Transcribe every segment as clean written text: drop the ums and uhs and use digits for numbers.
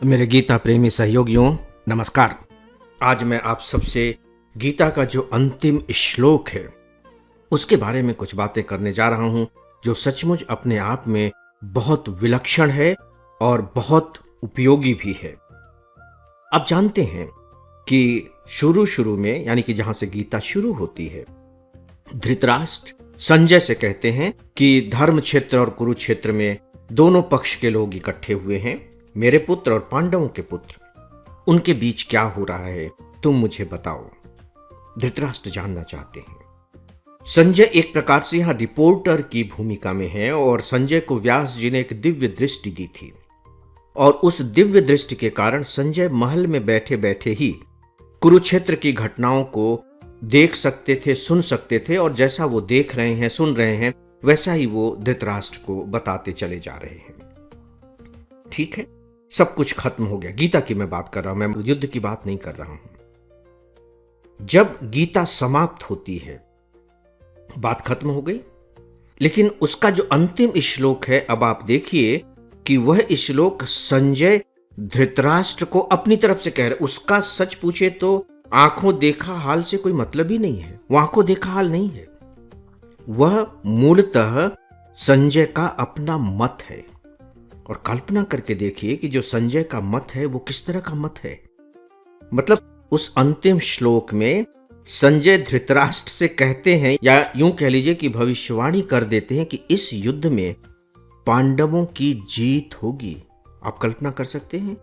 मेरे गीता प्रेमी सहयोगियों, नमस्कार। आज मैं आप सबसे गीता का जो अंतिम श्लोक है उसके बारे में कुछ बातें करने जा रहा हूं, जो सचमुच अपने आप में बहुत विलक्षण है और बहुत उपयोगी भी है। आप जानते हैं कि शुरू में, यानी कि जहां से गीता शुरू होती है, धृतराष्ट्र संजय से कहते हैं कि धर्म क्षेत्र और कुरुक्षेत्र में दोनों पक्ष के लोग इकट्ठे हुए हैं, मेरे पुत्र और पांडवों के पुत्र, उनके बीच क्या हो रहा है तुम मुझे बताओ। धृतराष्ट्र जानना चाहते हैं। संजय एक प्रकार से यहां रिपोर्टर की भूमिका में है और संजय को व्यास जी ने एक दिव्य दृष्टि दी थी और उस दिव्य दृष्टि के कारण संजय महल में बैठे बैठे ही कुरुक्षेत्र की घटनाओं को देख सकते थे, सुन सकते थे, और जैसा वो देख रहे हैं, सुन रहे हैं, वैसा ही वो धृतराष्ट्र को बताते चले जा रहे हैं। ठीक है, सब कुछ खत्म हो गया। गीता की मैं बात कर रहा हूं, मैं युद्ध की बात नहीं कर रहा हूं। जब गीता समाप्त होती है, बात खत्म हो गई, लेकिन उसका जो अंतिम श्लोक है, अब आप देखिए कि वह श्लोक संजय धृतराष्ट्र को अपनी तरफ से कह रहे। उसका सच पूछे तो आंखों देखा हाल से कोई मतलब ही नहीं है, वो आंखों देखा हाल नहीं है, वह मूलतः संजय का अपना मत है। और कल्पना करके देखिए कि जो संजय का मत है वो किस तरह का मत है। मतलब उस अंतिम श्लोक में संजय धृतराष्ट्र से कहते हैं, या यूं कह लीजिए कि भविष्यवाणी कर देते हैं कि इस युद्ध में पांडवों की जीत होगी। आप कल्पना कर सकते हैं,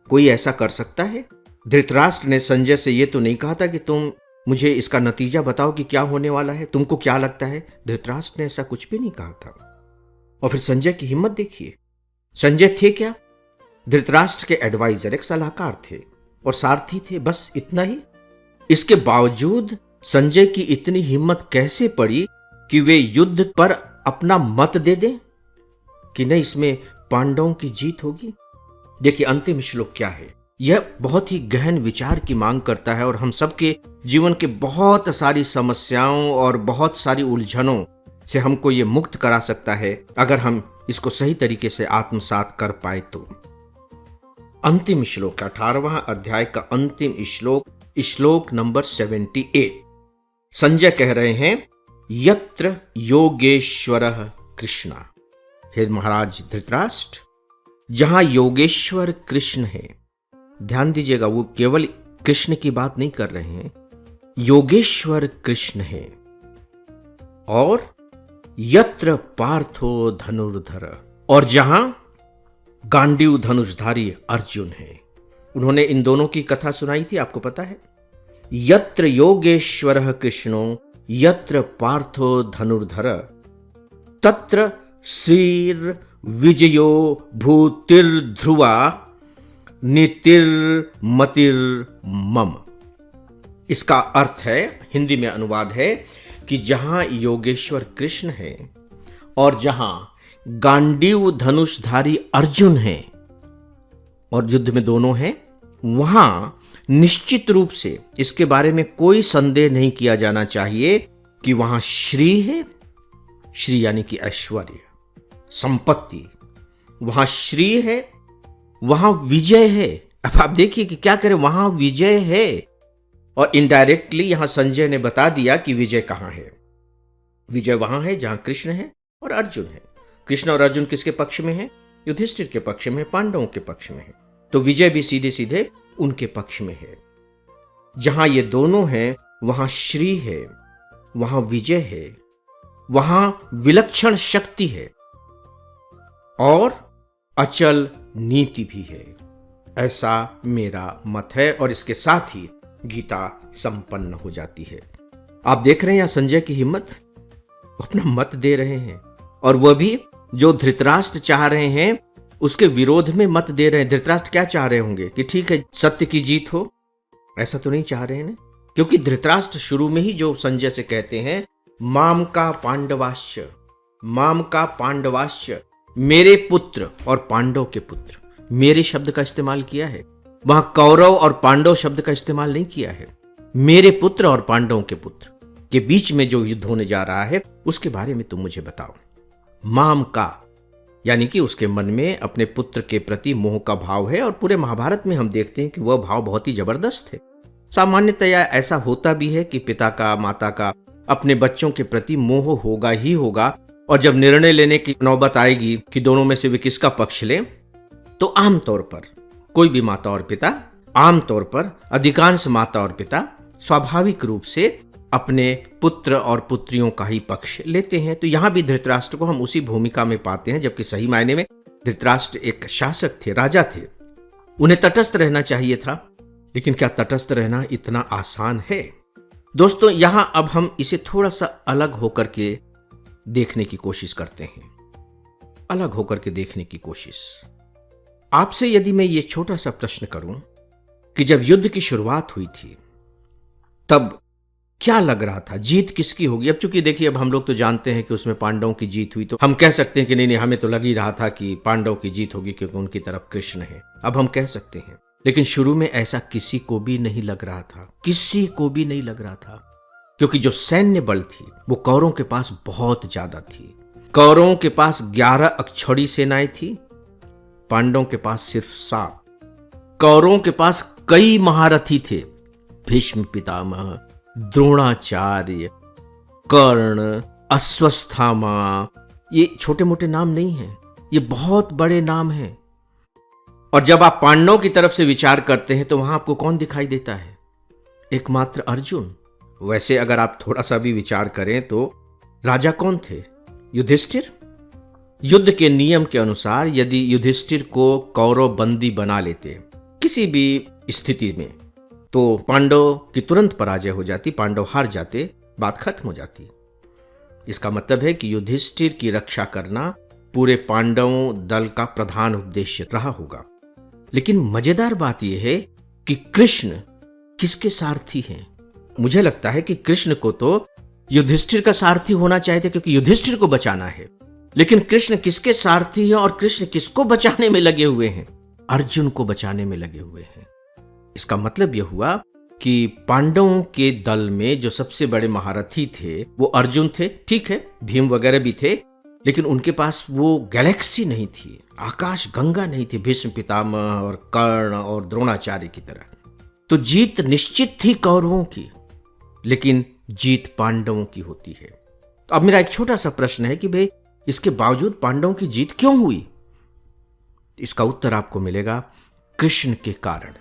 कोई ऐसा कर सकता है? धृतराष्ट्र ने संजय से यह तो नहीं कहा था कि तुम मुझे इसका नतीजा बताओ कि क्या होने वाला है, तुमको क्या लगता है। धृतराष्ट्र ने ऐसा कुछ भी नहीं कहा था। और फिर संजय की हिम्मत देखिए। संजय थे क्या? धृतराष्ट्र के एडवाइजर, एक सलाहकार थे और सारथी थे, बस इतना ही। इसके बावजूद संजय की इतनी हिम्मत कैसे पड़ी कि वे युद्ध पर अपना मत दे दें कि नहीं, इसमें पांडवों की जीत होगी। देखिए अंतिम श्लोक क्या है। यह बहुत ही गहन विचार की मांग करता है और हम सबके जीवन के बहुत सारी समस्याओं और बहुत सारी उलझनों से हमको ये मुक्त करा सकता है, अगर हम इसको सही तरीके से आत्मसात कर पाए तो। अंतिम श्लोक, 18वां अध्याय का अंतिम श्लोक, श्लोक नंबर 78। संजय कह रहे हैं, यत्र योगेश्वरः कृष्णा। हे महाराज धृतराष्ट्र, जहां योगेश्वर कृष्ण है, ध्यान दीजिएगा, वो केवल कृष्ण की बात नहीं कर रहे हैं, योगेश्वर कृष्ण है। और यत्र पार्थो धनुर्धर, और जहां गांडीव धनुषधारी अर्जुन है। उन्होंने इन दोनों की कथा सुनाई थी, आपको पता है। यत्र योगेश्वरः कृष्णो यत्र पार्थो धनुर्धर तत्र श्रीर विजयो भूतिर्ध्रुवा नीतिर्मतिर्मम। इसका अर्थ है, हिंदी में अनुवाद है कि जहां योगेश्वर कृष्ण है और जहां गांडीव धनुषधारी अर्जुन है और युद्ध में दोनों हैं, वहां निश्चित रूप से इसके बारे में कोई संदेह नहीं किया जाना चाहिए कि वहां श्री है। श्री यानी कि ऐश्वर्य, संपत्ति, वहां श्री है, वहां विजय है। अब आप देखिए कि क्या करें, वहां विजय है। और इनडायरेक्टली यहां संजय ने बता दिया कि विजय कहां है। विजय वहां है जहां कृष्ण है और अर्जुन है। कृष्ण और अर्जुन किसके पक्ष में है? युधिष्ठिर के पक्ष में, पांडवों के पक्ष में है। तो विजय भी सीधे सीधे उनके पक्ष में है। जहां ये दोनों हैं वहां श्री है, वहां विजय है, वहां विलक्षण शक्ति है और अचल नीति भी है। ऐसा मेरा मत है और इसके साथ ही गीता संपन्न हो जाती है। आप देख रहे हैं यहां संजय की हिम्मत, अपना मत दे रहे हैं, और वह भी जो धृतराष्ट्र चाह रहे हैं उसके विरोध में मत दे रहे हैं। धृतराष्ट्र क्या चाह रहे होंगे कि ठीक है सत्य की जीत हो? ऐसा तो नहीं चाह रहे हैं, क्योंकि धृतराष्ट्र शुरू में ही जो संजय से कहते हैं, माम का पांडवाश्च, माम का पांडवाश्च, मेरे पुत्र और पांडव के पुत्र, मेरे शब्द का इस्तेमाल किया है। वहां कौरव और पांडव शब्द का इस्तेमाल नहीं किया है। मेरे पुत्र और पांडवों के पुत्र के बीच में जो युद्ध होने जा रहा है उसके बारे में तुम मुझे बताओ। माम का, यानी कि उसके मन में अपने पुत्र के प्रति मोह का भाव है और पूरे महाभारत में हम देखते हैं कि वह भाव बहुत ही जबरदस्त है। सामान्यतया ऐसा होता भी है कि पिता का, माता का अपने बच्चों के प्रति मोह होगा ही होगा, और जब निर्णय लेने की नौबत आएगी कि दोनों में से वे किसका पक्ष लें, तो आमतौर पर कोई भी माता और पिता, आमतौर पर अधिकांश माता और पिता स्वाभाविक रूप से अपने पुत्र और पुत्रियों का ही पक्ष लेते हैं। तो यहां भी धृतराष्ट्र को हम उसी भूमिका में पाते हैं, जबकि सही मायने में धृतराष्ट्र एक शासक थे, राजा थे। उन्हें तटस्थ रहना चाहिए था, लेकिन क्या तटस्थ रहना इतना आसान है? दोस्तों, यहां अब हम इसे थोड़ा सा अलग होकर के देखने की कोशिश करते हैं। अलग होकर के देखने की कोशिश। आपसे यदि मैं ये छोटा सा प्रश्न करूं कि जब युद्ध की शुरुआत हुई थी तब क्या लग रहा था, जीत किसकी होगी? अब चूंकि देखिए, अब हम लोग तो जानते हैं कि उसमें पांडवों की जीत हुई, तो हम कह सकते हैं कि नहीं, हमें तो लग ही रहा था कि पांडवों की जीत होगी क्योंकि उनकी तरफ कृष्ण है। अब हम कह सकते हैं, लेकिन शुरू में ऐसा किसी को भी नहीं लग रहा था, किसी को भी नहीं लग रहा था, क्योंकि जो सैन्य बल थी वो कौरवों के पास बहुत ज्यादा थी। कौरवों के पास 11 अक्षौहिणी सेनाएं थी, पांडवों के पास सिर्फ 7। कौरवों के पास कई महारथी थे, भीष्म पितामह, द्रोणाचार्य, कर्ण, अश्वत्थामा। ये छोटे मोटे नाम नहीं हैं, ये बहुत बड़े नाम हैं। और जब आप पांडवों की तरफ से विचार करते हैं तो वहां आपको कौन दिखाई देता है? एकमात्र अर्जुन। वैसे अगर आप थोड़ा सा भी विचार करें तो राजा कौन थे? युधिष्ठिर। युद्ध के नियम के अनुसार यदि युधिष्ठिर को कौरव बंदी बना लेते किसी भी स्थिति में, तो पांडव की तुरंत पराजय हो जाती, पांडव हार जाते, बात खत्म हो जाती। इसका मतलब है कि युधिष्ठिर की रक्षा करना पूरे पांडवों दल का प्रधान उद्देश्य रहा होगा। लेकिन मजेदार बात यह है कि कृष्ण किसके सारथी हैं? मुझे लगता है कि कृष्ण को तो युधिष्ठिर का सारथी होना चाहिए था, क्योंकि युधिष्ठिर को बचाना है। लेकिन कृष्ण किसके सारथी है और कृष्ण किसको बचाने में लगे हुए हैं? अर्जुन को बचाने में लगे हुए हैं। इसका मतलब यह हुआ कि पांडवों के दल में जो सबसे बड़े महारथी थे वो अर्जुन थे। ठीक है, भीम वगैरह भी थे, लेकिन उनके पास वो गैलेक्सी नहीं थी, आकाश गंगा नहीं थी, भीष्म पितामह और कर्ण और द्रोणाचार्य की तरह। तो जीत निश्चित थी कौरवों की, लेकिन जीत पांडवों की होती है। तो अब मेरा एक छोटा सा प्रश्न है कि भाई, इसके बावजूद पांडवों की जीत क्यों हुई? इसका उत्तर आपको मिलेगा कृष्ण के कारण।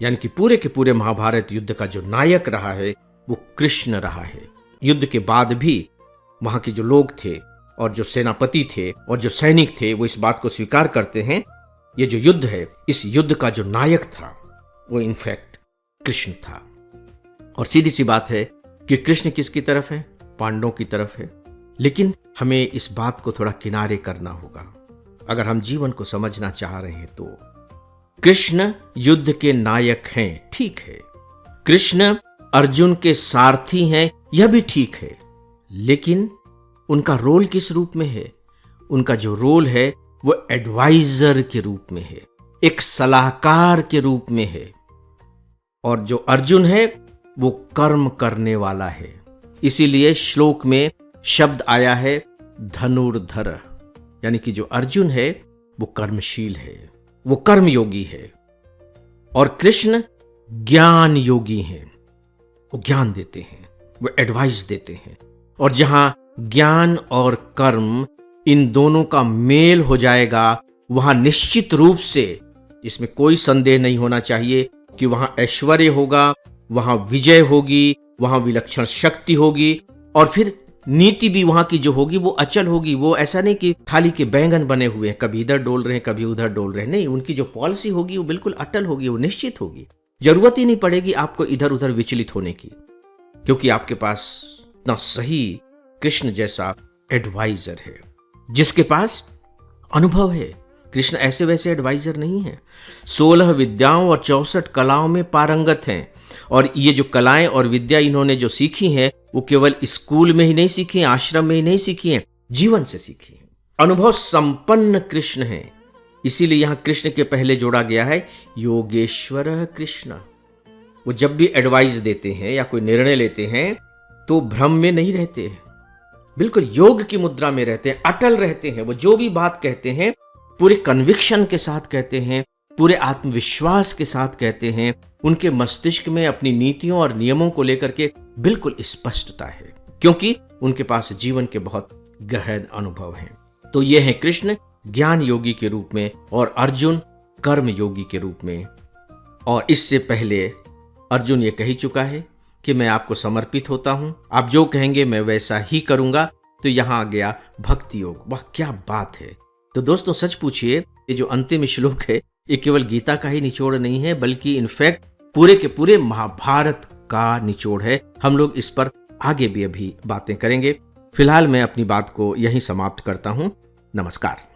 यानी कि पूरे के पूरे महाभारत युद्ध का जो नायक रहा है वो कृष्ण रहा है। युद्ध के बाद भी वहां के जो लोग थे और जो सेनापति थे और जो सैनिक थे वो इस बात को स्वीकार करते हैं, ये जो युद्ध है, इस युद्ध का जो नायक था वो इनफैक्ट कृष्ण था। और सीधी सी बात है कि कृष्ण किसकी तरफ है? पांडवों की तरफ है। लेकिन हमें इस बात को थोड़ा किनारे करना होगा अगर हम जीवन को समझना चाह रहे हैं। तो कृष्ण युद्ध के नायक हैं, ठीक है, कृष्ण अर्जुन के सारथी हैं, यह भी ठीक है, लेकिन उनका रोल किस रूप में है? उनका जो रोल है वो एडवाइजर के रूप में है, एक सलाहकार के रूप में है। और जो अर्जुन है वो कर्म करने वाला है। इसीलिए श्लोक में शब्द आया है धनुर्धर, यानी कि जो अर्जुन है वो कर्मशील है, वो कर्मयोगी है। और कृष्ण ज्ञान योगी हैं, वो ज्ञान देते हैं, वो एडवाइस देते हैं। और जहां ज्ञान और कर्म इन दोनों का मेल हो जाएगा, वहां निश्चित रूप से, इसमें कोई संदेह नहीं होना चाहिए कि वहां ऐश्वर्य होगा, वहां विजय होगी, वहां विलक्षण शक्ति होगी। और फिर नीति भी वहां की जो होगी वो अचल होगी। वो ऐसा नहीं कि थाली के बैंगन बने हुए हैं, कभी इधर डोल रहे हैं कभी उधर डोल रहे हैं, नहीं, उनकी जो पॉलिसी होगी वो बिल्कुल अटल होगी, वो निश्चित होगी। जरूरत ही नहीं पड़ेगी आपको इधर उधर विचलित होने की, क्योंकि आपके पास इतना सही कृष्ण जैसा एडवाइजर है, जिसके पास अनुभव है। कृष्ण ऐसे वैसे एडवाइजर नहीं है, 16 विद्याओं और 64 कलाओं में पारंगत हैं। और ये जो कलाएं और विद्या इन्होंने जो सीखी हैं वो केवल स्कूल में ही नहीं सीखी, आश्रम में ही नहीं सीखी हैं, जीवन से सीखी हैं। अनुभव संपन्न कृष्ण हैं। इसीलिए यहां कृष्ण के पहले जोड़ा गया है योगेश्वर कृष्ण। वो जब भी एडवाइस देते हैं या कोई निर्णय लेते हैं तो भ्रम में नहीं रहते हैं, बिल्कुल योग की मुद्रा में रहते हैं, अटल रहते हैं। वो जो भी बात कहते हैं पूरे कन्विक्शन के साथ कहते हैं, पूरे आत्मविश्वास के साथ कहते हैं। उनके मस्तिष्क में अपनी नीतियों और नियमों को लेकर के बिल्कुल स्पष्टता है, क्योंकि उनके पास जीवन के बहुत गहन अनुभव हैं। तो ये हैं कृष्ण ज्ञान योगी के रूप में और अर्जुन कर्म योगी के रूप में। और इससे पहले अर्जुन ये कह ही चुका है कि मैं आपको समर्पित होता हूं, आप जो कहेंगे मैं वैसा ही करूंगा। तो यहां आ गया भक्ति योग। वाह क्या बात है। तो दोस्तों सच पूछिए, ये जो अंतिम श्लोक है ये केवल गीता का ही निचोड़ नहीं है, बल्कि इनफैक्ट पूरे के पूरे महाभारत का निचोड़ है। हम लोग इस पर आगे भी अभी बातें करेंगे। फिलहाल मैं अपनी बात को यहीं समाप्त करता हूं। नमस्कार।